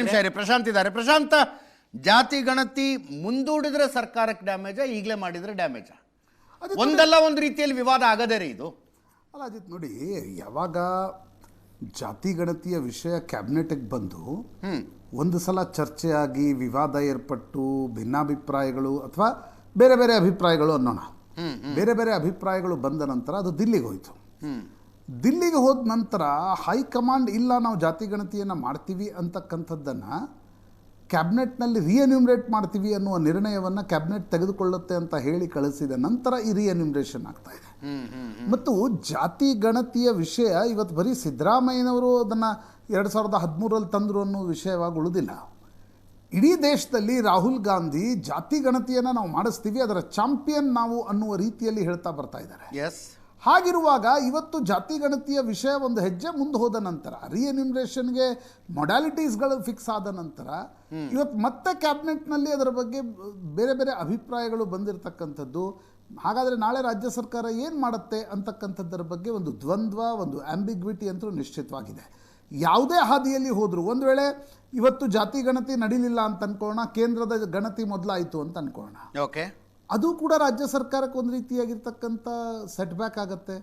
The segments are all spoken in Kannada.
ನಿಮಿಷ ರೀ, ಪ್ರಶಾಂತ್ ಇದ್ದಾರೆ. ಪ್ರಶಾಂತ್, ಜಾತಿ ಗಣತಿ ಮುಂದೂಡಿದ್ರೆ ಸರ್ಕಾರಕ್ಕೆ ಡ್ಯಾಮೇಜಾ, ಈಗಲೇ ಮಾಡಿದ್ರೆ ಡ್ಯಾಮೇಜಾ? ಒಂದಲ್ಲ ಒಂದು ರೀತಿಯಲ್ಲಿ ವಿವಾದ ಆಗದೇ ರೀ ಇದು. ಅಲ್ಲ ಅಜಿತ್, ನೋಡಿ, ಯಾವಾಗ ಜಾತಿ ಗಣತಿಯ ವಿಷಯ ಕ್ಯಾಬಿನೆಟ್ಗೆ ಬಂದು ಒಂದು ಸಲ ಚರ್ಚೆಯಾಗಿ ವಿವಾದ ಏರ್ಪಟ್ಟು ಭಿನ್ನಾಭಿಪ್ರಾಯಗಳು ಅಥವಾ ಬೇರೆ ಬೇರೆ ಅಭಿಪ್ರಾಯಗಳು ಅನ್ನೋಣ, ಬೇರೆ ಬೇರೆ ಅಭಿಪ್ರಾಯಗಳು ಬಂದ ನಂತರ ಅದು ದಿಲ್ಲಿಗೆ ಹೋಯಿತು. ದಿಲ್ಲಿಗೆ ಹೋದ ನಂತರ ಹೈಕಮಾಂಡ್ ಇಲ್ಲ ನಾವು ಜಾತಿ ಗಣತಿಯನ್ನು ಮಾಡ್ತೀವಿ ಅಂತಕ್ಕಂಥದ್ದನ್ನು ಕ್ಯಾಬಿನೆಟ್ನಲ್ಲಿ ರಿಎನ್ಯೂಮರೇಟ್ ಮಾಡ್ತೀವಿ ಅನ್ನುವ ನಿರ್ಣಯವನ್ನು ಕ್ಯಾಬಿನೆಟ್ ತೆಗೆದುಕೊಳ್ಳುತ್ತೆ ಅಂತ ಹೇಳಿ ಕಳಿಸಿದ ನಂತರ ಈ ರಿಎನ್ಯೂಮರೇಷನ್ ಆಗ್ತಾ ಇದೆ. ಮತ್ತು ಜಾತಿ ಗಣತಿಯ ವಿಷಯ ಇವತ್ತು ಬರೀ ಸಿದ್ದರಾಮಯ್ಯನವರು ಅದನ್ನು 2013ರಲ್ಲಿ ತಂದರು ಅನ್ನೋ ವಿಷಯವಾಗಿ ಉಳಿದಿಲ್ಲ. ಇಡೀ ದೇಶದಲ್ಲಿ ರಾಹುಲ್ ಗಾಂಧಿ ಜಾತಿ ಗಣತಿಯನ್ನು ನಾವು ಮಾಡಿಸ್ತೀವಿ, ಅದರ ಚಾಂಪಿಯನ್ ನಾವು ಅನ್ನುವ ರೀತಿಯಲ್ಲಿ ಹೇಳ್ತಾ ಬರ್ತಾ ಇದ್ದಾರೆ. ಎಸ್, ಹಾಗಿರುವಾಗ ಇವತ್ತು ಜಾತಿ ಗಣತಿಯ ವಿಷಯ ಒಂದು ಹೆಜ್ಜೆ ಮುಂದೆ ಹೋದ ನಂತರ, ರಿಎನ್ಯೂಮರೇಷನ್ಗೆ ಮೊಡ್ಯಾಲಿಟೀಸ್ಗಳು ಫಿಕ್ಸ್ ಆದ ನಂತರ ಇವತ್ತು ಮತ್ತೆ ಕ್ಯಾಬಿನೆಟ್ನಲ್ಲಿ ಅದರ ಬಗ್ಗೆ ಬೇರೆ ಬೇರೆ ಅಭಿಪ್ರಾಯಗಳು ಬಂದಿರತಕ್ಕಂಥದ್ದು. ಹಾಗಾದರೆ ನಾಳೆ ರಾಜ್ಯ ಸರ್ಕಾರ ಏನು ಮಾಡುತ್ತೆ ಅಂತಕ್ಕಂಥದ್ದರ ಬಗ್ಗೆ ಒಂದು ದ್ವಂದ್ವ, ಒಂದು ಆಂಬಿಗ್ವಿಟಿ ಅಂತೂ ನಿಶ್ಚಿತವಾಗಿದೆ. ಯಾವುದೇ ಹಾದಿಯಲ್ಲಿ ಹೋದರೂ, ಒಂದು ವೇಳೆ ಇವತ್ತು ಜಾತಿ ಗಣತಿ ನಡೀಲಿಲ್ಲ ಅಂತ ಅನ್ಕೊಳ್ಳೋಣ, ಕೇಂದ್ರದ ಗಣತಿ ಮೊದಲಾಯಿತು ಅಂತ ಅನ್ಕೊಳ್ಳೋಣ, ಓಕೆ, ಅದು ಕೂಡ ರಾಜ್ಯ ಸರ್ಕಾರಕ್ಕೆ ಒಂದು ರೀತಿಯಾಗಿರ್ತಕ್ಕಂಥ ಸೆಟ್ ಬ್ಯಾಕ್ ಆಗುತ್ತೆ.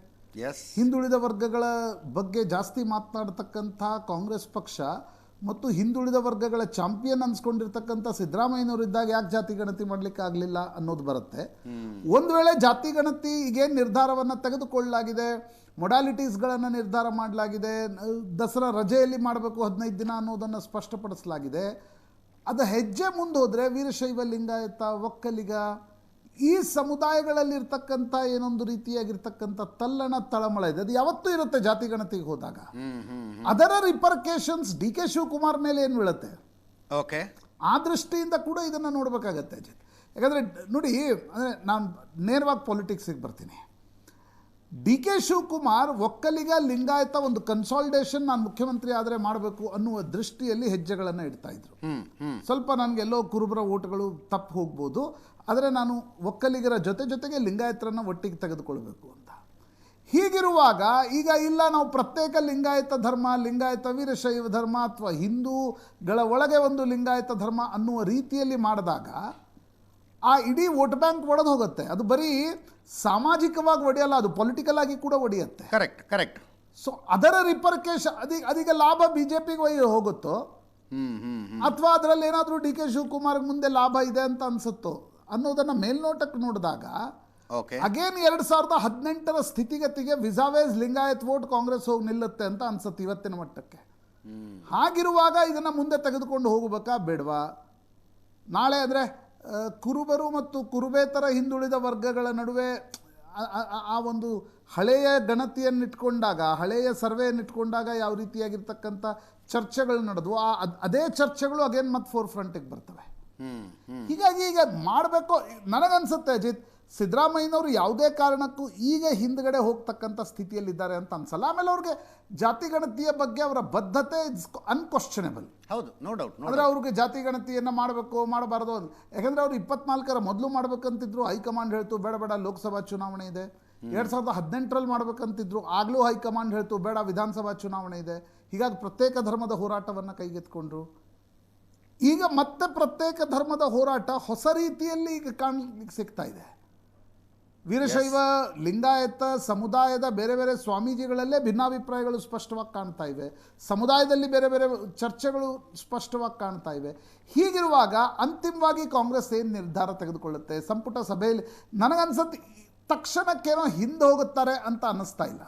ಎಸ್, ಹಿಂದುಳಿದ ವರ್ಗಗಳ ಬಗ್ಗೆ ಜಾಸ್ತಿ ಮಾತನಾಡ್ತಕ್ಕಂಥ ಕಾಂಗ್ರೆಸ್ ಪಕ್ಷ ಮತ್ತು ಹಿಂದುಳಿದ ವರ್ಗಗಳ ಚಾಂಪಿಯನ್ ಅನ್ಸ್ಕೊಂಡಿರ್ತಕ್ಕಂಥ ಸಿದ್ದರಾಮಯ್ಯನವರಿದ್ದಾಗ ಯಾಕೆ ಜಾತಿ ಗಣತಿ ಮಾಡಲಿಕ್ಕೆ ಆಗಲಿಲ್ಲ ಅನ್ನೋದು ಬರುತ್ತೆ. ಒಂದು ವೇಳೆ ಜಾತಿ ಗಣತಿ ಈಗೇನು ನಿರ್ಧಾರವನ್ನು ತೆಗೆದುಕೊಳ್ಳಲಾಗಿದೆ, ಮೊಡಾಲಿಟೀಸ್ಗಳನ್ನು ನಿರ್ಧಾರ ಮಾಡಲಾಗಿದೆ, ದಸರಾ ರಜೆಯಲ್ಲಿ ಮಾಡಬೇಕು 15 ದಿನ ಅನ್ನೋದನ್ನು ಸ್ಪಷ್ಟಪಡಿಸಲಾಗಿದೆ. ಅದು ಹೆಜ್ಜೆ ಮುಂದೆ ಹೋದರೆ ವೀರಶೈವ, ಲಿಂಗಾಯತ, ಒಕ್ಕಲಿಗ ಈ ಸಮುದಾಯಗಳಲ್ಲಿರ್ತಕ್ಕಂಥ ಏನೊಂದು ರೀತಿಯಾಗಿರ್ತಕ್ಕಂಥ ತಲ್ಲಣ ತಳಮಳ ಇದೆ, ಅದು ಯಾವತ್ತೂ ಇರುತ್ತೆ ಜಾತಿ ಗಣತಿಗೆ ಹೋದಾಗ. ಅದರ ರಿಪರ್ಕೇಷನ್ಸ್ ಡಿ ಕೆ ಶಿವಕುಮಾರ್ ಮೇಲೆ ಏನು ಬೀಳುತ್ತೆ, ಓಕೆ, ಆ ದೃಷ್ಟಿಯಿಂದ ಕೂಡ ಇದನ್ನು ನೋಡಬೇಕಾಗತ್ತೆ ಅಜಿತ್. ಯಾಕಂದರೆ ನೋಡಿ, ಅಂದರೆ ನಾನು ನೇರವಾಗಿ ಪೊಲಿಟಿಕ್ಸಿಗೆ ಬರ್ತೀನಿ. ಡಿ ಕೆ ಶಿವಕುಮಾರ್ ಒಕ್ಕಲಿಗ, ಲಿಂಗಾಯತ ಒಂದು ಕನ್ಸಾಲಿಡೇಷನ್ ನಾನು ಮುಖ್ಯಮಂತ್ರಿ ಆದರೆ ಮಾಡಬೇಕು ಅನ್ನುವ ದೃಷ್ಟಿಯಲ್ಲಿ ಹೆಜ್ಜೆಗಳನ್ನು ಇಡ್ತಾ ಇದ್ರು. ಸ್ವಲ್ಪ ನನಗೆಲ್ಲೋ ಕುರುಬರ ಓಟ್ಗಳು ತಪ್ಪು ಹೋಗ್ಬೋದು, ಆದರೆ ನಾನು ಒಕ್ಕಲಿಗರ ಜೊತೆಗೆ ಲಿಂಗಾಯತರನ್ನು ಒಟ್ಟಿಗೆ ತೆಗೆದುಕೊಳ್ಬೇಕು ಅಂತ. ಹೀಗಿರುವಾಗ ಈಗ ಇಲ್ಲ, ನಾವು ಪ್ರತ್ಯೇಕ ಲಿಂಗಾಯತ ಧರ್ಮ, ಲಿಂಗಾಯತ ವೀರಶೈವ ಧರ್ಮ ಅಥವಾ ಹಿಂದೂಗಳ ಒಳಗೆ ಒಂದು ಲಿಂಗಾಯತ ಧರ್ಮ ಅನ್ನುವ ರೀತಿಯಲ್ಲಿ ಮಾಡಿದಾಗ ಆ ಇಡೀ ವೋಟ್ ಬ್ಯಾಂಕ್ ಒಡೆದು ಹೋಗುತ್ತೆ. ಅದು ಬರೀ ಸಾಮಾಜಿಕವಾಗಿ ಒಡೆಯಲ್ಲ, ಅದು ಪೊಲಿಟಿಕಲ್ ಆಗಿ ಕೂಡ ಒಡೆಯುತ್ತೆ. Correct correct. ಸೊ ಅದರ ರಿಪರ್ಕೇಷನ್ ಅದೀಗ ಲಾಭ ಬಿಜೆಪಿಗೆ ಹೋಗುತ್ತೋ ಅಥವಾ ಅದರಲ್ಲಿ ಏನಾದರೂ ಡಿ ಕೆ ಶಿವಕುಮಾರ್ ಮುಂದೆ ಲಾಭ ಇದೆ ಅಂತ ಅನ್ಸುತ್ತೋ ಅನ್ನೋದನ್ನ ಮೇಲ್ನೋಟಕ್ಕೆ ನೋಡಿದಾಗ ಅಗೇನ್ 2018ರ ಸ್ಥಿತಿಗತಿಗೆ ವಿಸಾವೇಸ್ ಲಿಂಗಾಯತ್ ವೋಟ್ ಕಾಂಗ್ರೆಸ್ ಹೋಗಿ ನಿಲ್ಲುತ್ತೆ ಅಂತ ಅನ್ಸುತ್ತೆ ಇವತ್ತಿನ ಮಟ್ಟಕ್ಕೆ. ಹಾಗಿರುವಾಗ ಇದನ್ನು ಮುಂದೆ ತೆಗೆದುಕೊಂಡು ಹೋಗಬೇಕಾ ಬೇಡವಾ? ನಾಳೆ ಅಂದರೆ ಕುರುಬರು ಮತ್ತು ಕುರುಬೇತರ ಹಿಂದುಳಿದ ವರ್ಗಗಳ ನಡುವೆ ಆ ಒಂದು ಹಳೆಯ ಗಣತಿಯನ್ನಿಟ್ಕೊಂಡಾಗ, ಹಳೆಯ ಸರ್ವೆಯನ್ನಿಟ್ಕೊಂಡಾಗ ಯಾವ ರೀತಿಯಾಗಿರ್ತಕ್ಕಂಥ ಚರ್ಚೆಗಳು ನಡೆದವು, ಅದೇ ಚರ್ಚೆಗಳು ಅಗೇನ್ ಮತ್ತೆ ಫೋರ್ ಫ್ರಂಟಿಗೆ ಬರ್ತವೆ. ಹೀಗಾಗಿ ಈಗ ಮಾಡಬೇಕು ನನಗನ್ಸುತ್ತೆ ಅಜಿತ್, ಸಿದ್ದರಾಮಯ್ಯನವರು ಯಾವುದೇ ಕಾರಣಕ್ಕೂ ಈಗ ಹಿಂದ್ಗಡೆ ಹೋಗ್ತಕ್ಕಂಥ ಸ್ಥಿತಿಯಲ್ಲಿದ್ದಾರೆ ಅಂತ ಅನ್ಸಲ್ಲ. ಆಮೇಲೆ ಅವ್ರಿಗೆ ಜಾತಿ ಗಣತಿಯ ಬಗ್ಗೆ ಅವರ ಬದ್ಧತೆ ಅನ್ಕ್ವಶ್ಚನೇಬಲ್. ಹೌದು, ನೋ ಡೌಟ್. ಅಂದರೆ ಅವ್ರಿಗೆ ಜಾತಿ ಗಣತಿಯನ್ನು ಮಾಡಬೇಕು ಮಾಡಬಾರ್ದು, ಯಾಕಂದರೆ ಅವರು 24ರ ಮೊದಲು ಮಾಡ್ಬೇಕಂತಿದ್ರು, ಹೈಕಮಾಂಡ್ ಹೇಳ್ತು ಬೇಡ ಬೇಡ ಲೋಕಸಭಾ ಚುನಾವಣೆ ಇದೆ. 2018ರಲ್ಲಿ ಮಾಡ್ಬೇಕಂತಿದ್ರು, ಆಗಲೂ ಹೈಕಮಾಂಡ್ ಹೇಳ್ತು ಬೇಡ ವಿಧಾನಸಭಾ ಚುನಾವಣೆ ಇದೆ. ಹೀಗಾಗಿ ಪ್ರತ್ಯೇಕ ಧರ್ಮದ ಹೋರಾಟವನ್ನು ಕೈಗೆತ್ಕೊಂಡ್ರು. ಈಗ ಮತ್ತೆ ಪ್ರತ್ಯೇಕ ಧರ್ಮದ ಹೋರಾಟ ಹೊಸ ರೀತಿಯಲ್ಲಿ ಈಗ ಕಾಣಲಿಕ್ಕೆ ಸಿಗ್ತಾ ಇದೆ. ವೀರಶೈವ ಲಿಂಗಾಯತ ಸಮುದಾಯದ ಬೇರೆ ಬೇರೆ ಸ್ವಾಮೀಜಿಗಳಲ್ಲೇ ಭಿನ್ನಾಭಿಪ್ರಾಯಗಳು ಸ್ಪಷ್ಟವಾಗಿ ಕಾಣ್ತಾ ಇವೆ, ಸಮುದಾಯದಲ್ಲಿ ಬೇರೆ ಬೇರೆ ಚರ್ಚೆಗಳು ಸ್ಪಷ್ಟವಾಗಿ ಕಾಣ್ತಾ ಇವೆ. ಹೀಗಿರುವಾಗ ಅಂತಿಮವಾಗಿ ಕಾಂಗ್ರೆಸ್ ಏನು ನಿರ್ಧಾರ ತೆಗೆದುಕೊಳ್ಳುತ್ತೆ ಸಂಪುಟ ಸಭೆಯಲ್ಲಿ, ನನಗನ್ಸತ್ತೆ ತಕ್ಷಣಕ್ಕೇನೋ ಹಿಂದೆ ಹೋಗುತ್ತಾರೆ ಅಂತ ಅನ್ನಿಸ್ತಾ ಇಲ್ಲ.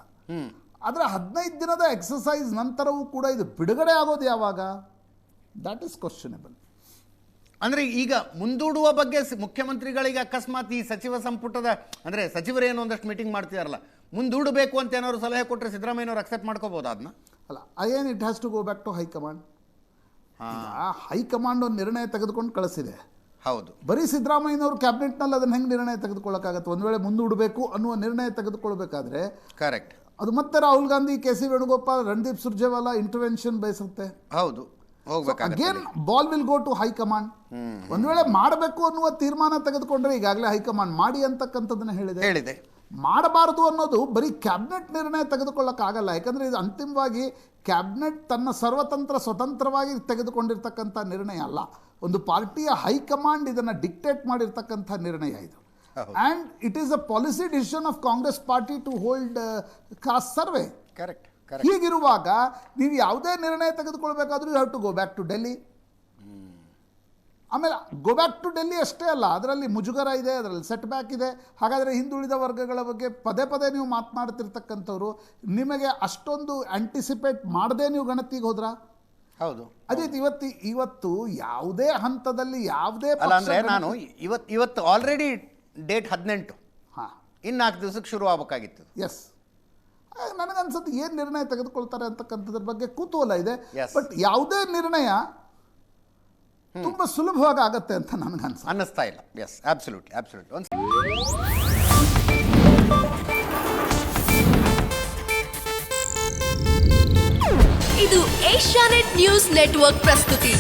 ಆದರೆ 15 ದಿನದ ಎಕ್ಸಸೈಸ್ ನಂತರವೂ ಕೂಡ ಇದು ಬಿಡುಗಡೆ ಆಗೋದು ಯಾವಾಗ, ದಟ್ ಈಸ್ ಕ್ವಶನೇಬಲ್. ಅಂದರೆ ಈಗ ಮುಂದೂಡುವ ಬಗ್ಗೆ ಮುಖ್ಯಮಂತ್ರಿಗಳಿಗೆ ಅಕಸ್ಮಾತ್ ಈ ಸಚಿವ ಸಂಪುಟದ ಅಂದರೆ ಸಚಿವರೇನು ಒಂದಷ್ಟು ಮೀಟಿಂಗ್ ಮಾಡ್ತಿದಾರಲ್ಲ, ಮುಂದೂಡಬೇಕು ಅಂತ ಏನಾದ್ರು ಸಲಹೆ ಕೊಟ್ಟರೆ ಸಿದ್ದರಾಮಯ್ಯನವರು ಅಕ್ಸೆಪ್ಟ್ ಮಾಡ್ಕೋಬಹುದು ಅದನ್ನ? ಅಲ್ಲ, again it has to go back to high command. High command ಒಂದು ನಿರ್ಣಯ ತೆಗೆದುಕೊಂಡು ಕಳಿಸಿದೆ. ಹೌದು, ಬರೀ ಸಿದ್ದರಾಮಯ್ಯನವರು ಕ್ಯಾಬಿನೆಟ್ನಲ್ಲಿ ಅದನ್ನು ಹೆಂಗೆ ನಿರ್ಣಯ ತೆಗೆದುಕೊಳ್ಳೋಕ್ಕಾಗತ್ತೆ? ಒಂದು ವೇಳೆ ಮುಂದೂಡಬೇಕು ಅನ್ನುವ ನಿರ್ಣಯ ತೆಗೆದುಕೊಳ್ಬೇಕಾದ್ರೆ ಕರೆಕ್ಟ್, ಅದು ಮತ್ತೆ Rahul Gandhi, K C Venugopal, Randeep Surjewala intervention ಬಯಸುತ್ತೆ. ಹೌದು, again ball will go to high command. ಒಂದು ವೇಳೆ ಮಾಡಬೇಕು ಅನ್ನುವ ತೀರ್ಮಾನ ತೆಗೆದುಕೊಂಡ್ರೆ ಈಗಾಗಲೇ ಹೈಕಮಾಂಡ್ ಮಾಡಿ ಅಂತಕ್ಕಂಥದ್ದನ್ನ ಹೇಳಿದೆ. ಮಾಡಬಾರ್ದು ಅನ್ನೋದು ಬರೀ ಕ್ಯಾಬಿನೆಟ್ ನಿರ್ಣಯ ತೆಗೆದುಕೊಳ್ಳೋಕ್ಕಾಗಲ್ಲ. ಯಾಕಂದರೆ ಇದು ಅಂತಿಮವಾಗಿ ಕ್ಯಾಬಿನೆಟ್ ತನ್ನ ಸ್ವತಂತ್ರವಾಗಿ ತೆಗೆದುಕೊಂಡಿರ್ತಕ್ಕಂಥ ನಿರ್ಣಯ ಅಲ್ಲ. ಒಂದು ಪಾರ್ಟಿಯ ಹೈಕಮಾಂಡ್ ಇದನ್ನು ಡಿಕ್ಟೇಟ್ ಮಾಡಿರ್ತಕ್ಕಂಥ ನಿರ್ಣಯ ಇದು. And it is a policy decision of Congress party to hold caste survey. Correct. ಹೀಗಿರುವಾಗ ನೀವು ಯಾವುದೇ ನಿರ್ಣಯ ತೆಗೆದುಕೊಳ್ಬೇಕಾದ್ರೂ you have to go back to Delhi. ಆಮೇಲೆ ಗೋ ಬ್ಯಾಕ್ ಟು ಡೆಲ್ಲಿ ಅಷ್ಟೇ ಅಲ್ಲ, ಅದರಲ್ಲಿ ಮುಜುಗರ ಇದೆ, ಅದರಲ್ಲಿ ಸೆಟ್ ಬ್ಯಾಕ್ ಇದೆ. ಹಾಗಾದರೆ ಹಿಂದುಳಿದ ವರ್ಗಗಳ ಬಗ್ಗೆ ಪದೇ ನೀವು ಮಾತನಾಡ್ತಿರ್ತಕ್ಕಂಥವ್ರು ನಿಮಗೆ ಅಷ್ಟೊಂದು ಆಂಟಿಸಿಪೇಟ್ ಮಾಡದೆ ನೀವು ಗಣತಿಗೆ ಹೋದ್ರಾ? ಹೌದು. ಅದೇ ಇವತ್ತು ಯಾವುದೇ ಹಂತದಲ್ಲಿ ಯಾವುದೇ ಅಲ್ಲ ಅಂದರೆ ನಾನು ಇವತ್ತು ಆಲ್ರೆಡಿ ಡೇಟ್ 18, ಇನ್ನು 4 ದಿವಸಕ್ಕೆ ಶುರು ಆಗಬೇಕಾಗಿತ್ತು. ಎಸ್, ನನಗನ್ಸುತ್ತೆ ಏನು ನಿರ್ಣಯ ತೆಗೆದುಕೊಳ್ತಾರೆ ಅಂತಕ್ಕಂಥದ್ರ ಬಗ್ಗೆ ಕುತೂಹಲ ಇದೆ. ಬಟ್ ಯಾವುದೇ ನಿರ್ಣಯ ತುಂಬ ಸುಲಭವಾಗಿ ಆಗತ್ತೆ ಅಂತ ಅನ್ನಿಸ್ತಾ ಇಲ್ಲ. Yes, absolutely. ಇದು ಏಷ್ಯಾನೆಟ್ ನ್ಯೂಸ್ ನೆಟ್ವರ್ಕ್ ಪ್ರಸ್ತುತಿ.